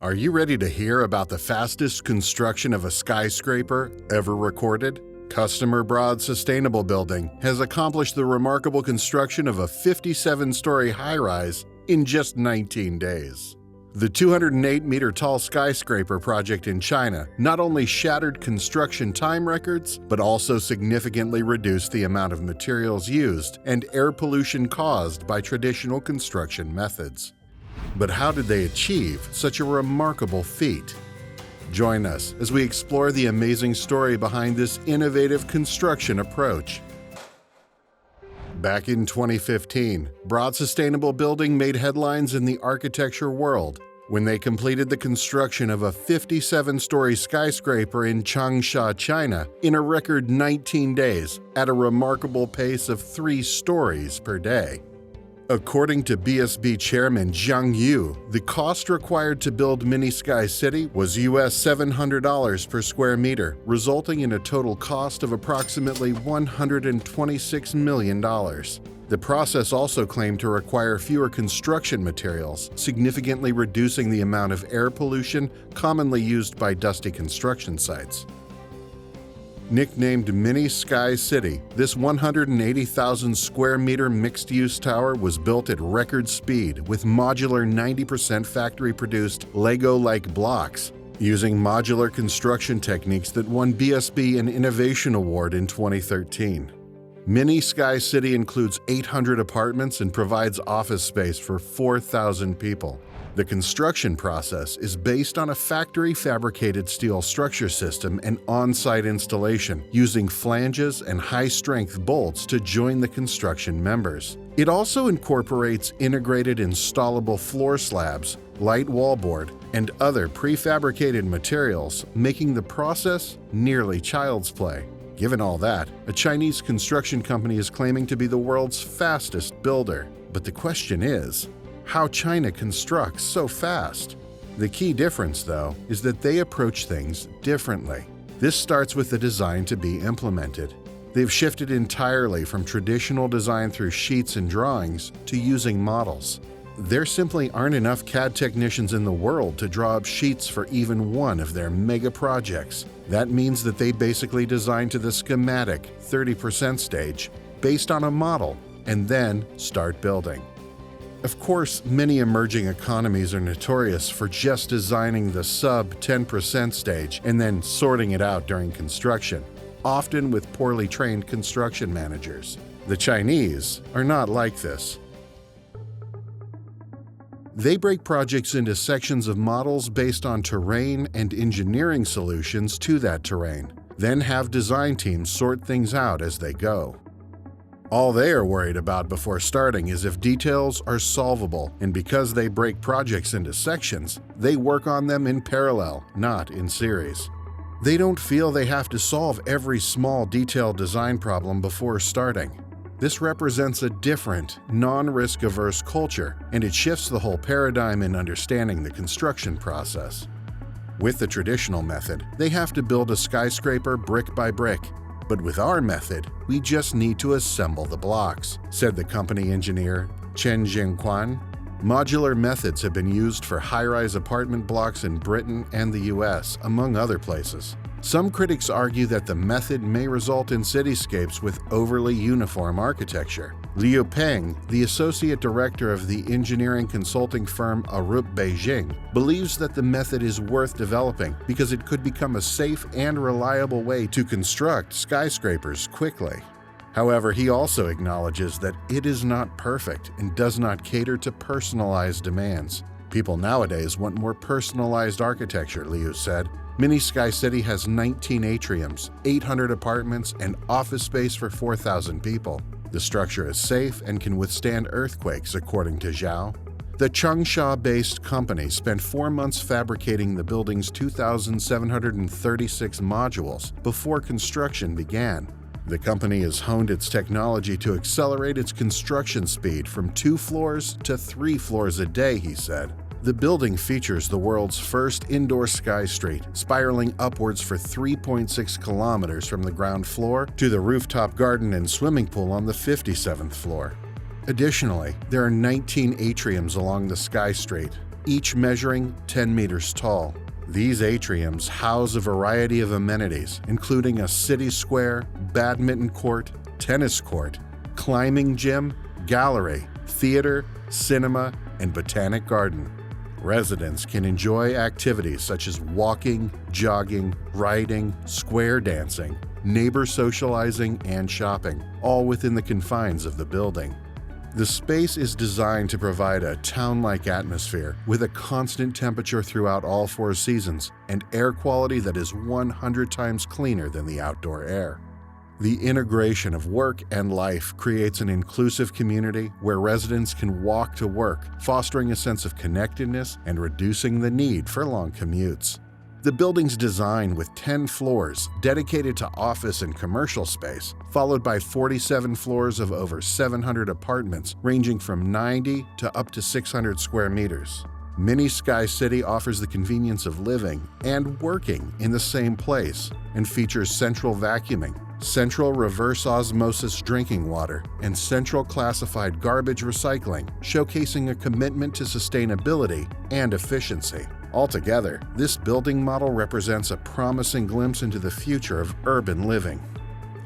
Are you ready to hear about the fastest construction of a skyscraper ever recorded? Customer Broad Sustainable Building has accomplished the remarkable construction of a 57-story high-rise in just 19 days. The 208-meter-tall skyscraper project in China not only shattered construction time records, but also significantly reduced the amount of materials used and air pollution caused by traditional construction methods. But how did they achieve such a remarkable feat? Join us as we explore the amazing story behind this innovative construction approach. Back in 2015, Broad Sustainable Building made headlines in the architecture world when they completed the construction of a 57-story skyscraper in Changsha, China, in a record 19 days at a remarkable pace of 3 stories per day. According to BSB chairman Zhang Yu, the cost required to build Mini Sky City was US $700 per square meter, resulting in a total cost of approximately $126 million. The process also claimed to require fewer construction materials, significantly reducing the amount of air pollution commonly used by dusty construction sites. Nicknamed Mini Sky City, this 180,000 square meter mixed-use tower was built at record speed with modular 90% factory-produced Lego-like blocks, using modular construction techniques that won BSB an Innovation Award in 2013. Mini Sky City includes 800 apartments and provides office space for 4,000 people. The construction process is based on a factory-fabricated steel structure system and on-site installation, using flanges and high-strength bolts to join the construction members. It also incorporates integrated installable floor slabs, light wallboard, and other prefabricated materials, making the process nearly child's play. Given all that, a Chinese construction company is claiming to be the world's fastest builder. But the question is, how China constructs so fast? The key difference, though, is that they approach things differently. This starts with the design to be implemented. They've shifted entirely from traditional design through sheets and drawings to using models. There simply aren't enough CAD technicians in the world to draw up sheets for even one of their mega projects. That means that they basically design to the schematic 30% stage based on a model and then start building. Of course, many emerging economies are notorious for just designing the sub-10% stage and then sorting it out during construction, often with poorly trained construction managers. The Chinese are not like this. They break projects into sections of models based on terrain and engineering solutions to that terrain, then have design teams sort things out as they go. All they are worried about before starting is if details are solvable, and because they break projects into sections, they work on them in parallel, not in series. They don't feel they have to solve every small detailed design problem before starting. This represents a different, non-risk-averse culture, and it shifts the whole paradigm in understanding the construction process. With the traditional method, they have to build a skyscraper brick by brick. But with our method, we just need to assemble the blocks, said the company engineer Chen Jingquan. Modular methods have been used for high-rise apartment blocks in Britain and the US, among other places. Some critics argue that the method may result in cityscapes with overly uniform architecture. Liu Peng, the associate director of the engineering consulting firm Arup Beijing, believes that the method is worth developing because it could become a safe and reliable way to construct skyscrapers quickly. However, he also acknowledges that it is not perfect and does not cater to personalized demands. People nowadays want more personalized architecture, Liu said. Mini Sky City has 19 atriums, 800 apartments, and office space for 4,000 people. The structure is safe and can withstand earthquakes, according to Zhao. The Changsha-based company spent 4 months fabricating the building's 2,736 modules before construction began. The company has honed its technology to accelerate its construction speed from 2 floors to 3 floors a day, he said. The building features the world's first indoor sky street, spiraling upwards for 3.6 kilometers from the ground floor to the rooftop garden and swimming pool on the 57th floor. Additionally, there are 19 atriums along the sky street. each measuring 10 meters tall. These atriums house a variety of amenities, including a city square, badminton court, tennis court, climbing gym, gallery, theater, cinema, and botanic garden. Residents can enjoy activities such as walking, jogging, riding, square dancing, neighbor socializing, and shopping, all within the confines of the building. The space is designed to provide a town-like atmosphere with a constant temperature throughout all 4 seasons and air quality that is 100 times cleaner than the outdoor air. The integration of work and life creates an inclusive community where residents can walk to work, fostering a sense of connectedness and reducing the need for long commutes. The building's design with 10 floors dedicated to office and commercial space, followed by 47 floors of over 700 apartments ranging from 90 to up to 600 square meters. Mini Sky City offers the convenience of living and working in the same place and features central vacuuming, central reverse osmosis drinking water, and central classified garbage recycling, showcasing a commitment to sustainability and efficiency. Altogether, this building model represents a promising glimpse into the future of urban living.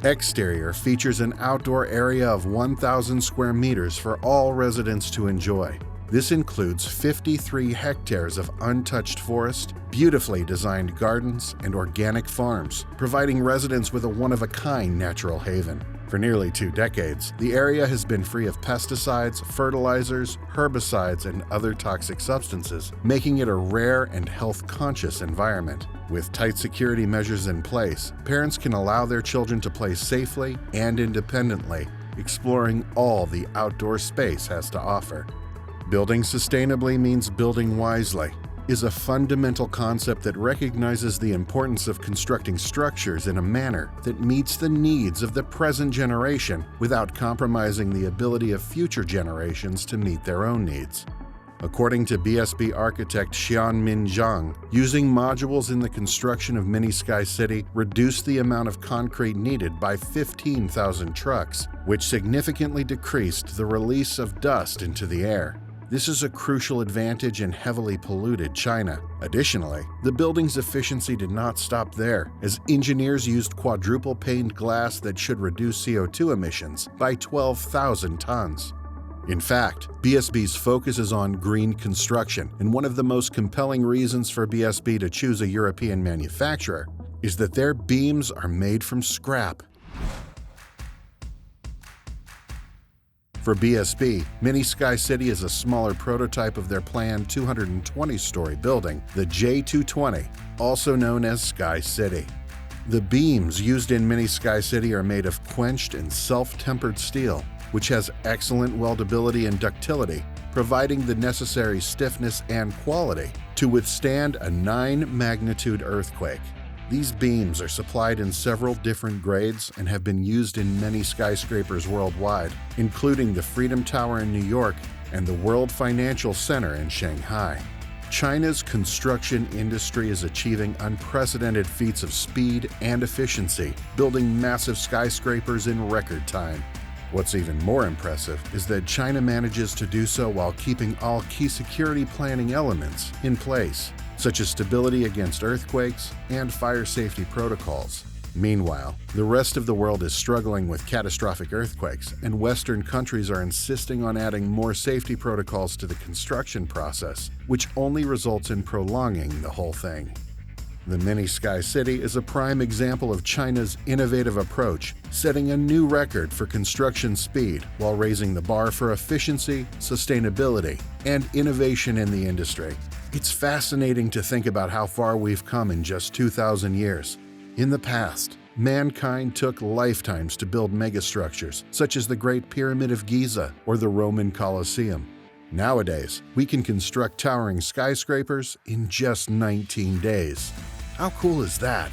Exterior features an outdoor area of 1,000 square meters for all residents to enjoy. This includes 53 hectares of untouched forest, beautifully designed gardens, and organic farms, providing residents with a one-of-a-kind natural haven. For nearly 2 decades, the area has been free of pesticides, fertilizers, herbicides, and other toxic substances, making it a rare and health-conscious environment. With tight security measures in place, parents can allow their children to play safely and independently, exploring all the outdoor space has to offer. Building sustainably means building wisely is a fundamental concept that recognizes the importance of constructing structures in a manner that meets the needs of the present generation without compromising the ability of future generations to meet their own needs. According to BSB architect Xianmin Zhang, using modules in the construction of Mini Sky City reduced the amount of concrete needed by 15,000 trucks, which significantly decreased the release of dust into the air. This is a crucial advantage in heavily polluted China. Additionally, the building's efficiency did not stop there, as engineers used quadruple-paned glass that should reduce CO2 emissions by 12,000 tons. In fact, BSB's focus is on green construction, and one of the most compelling reasons for BSB to choose a European manufacturer is that their beams are made from scrap. For BSB, Mini Sky City is a smaller prototype of their planned 220-story building, the J220, also known as Sky City. The beams used in Mini Sky City are made of quenched and self-tempered steel, which has excellent weldability and ductility, providing the necessary stiffness and quality to withstand a 9-magnitude earthquake. These beams are supplied in several different grades and have been used in many skyscrapers worldwide, including the Freedom Tower in New York and the World Financial Center in Shanghai. China's construction industry is achieving unprecedented feats of speed and efficiency, building massive skyscrapers in record time. What's even more impressive is that China manages to do so while keeping all key security planning elements in place, such as stability against earthquakes and fire safety protocols. Meanwhile, the rest of the world is struggling with catastrophic earthquakes, and Western countries are insisting on adding more safety protocols to the construction process, which only results in prolonging the whole thing. The Mini Sky City is a prime example of China's innovative approach, setting a new record for construction speed while raising the bar for efficiency, sustainability, and innovation in the industry. It's fascinating to think about how far we've come in just 2,000 years. In the past, mankind took lifetimes to build megastructures, such as the Great Pyramid of Giza or the Roman Colosseum. Nowadays, we can construct towering skyscrapers in just 19 days. How cool is that?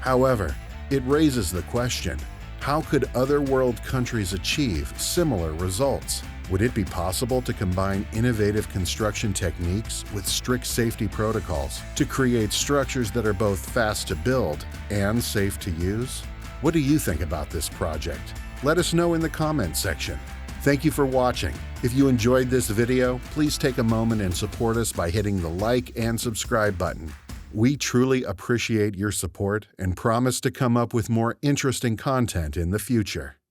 However, it raises the question, how could other world countries achieve similar results? Would it be possible to combine innovative construction techniques with strict safety protocols to create structures that are both fast to build and safe to use? What do you think about this project? Let us know in the comments section. Thank you for watching. If you enjoyed this video, please take a moment and support us by hitting the like and subscribe button. We truly appreciate your support and promise to come up with more interesting content in the future.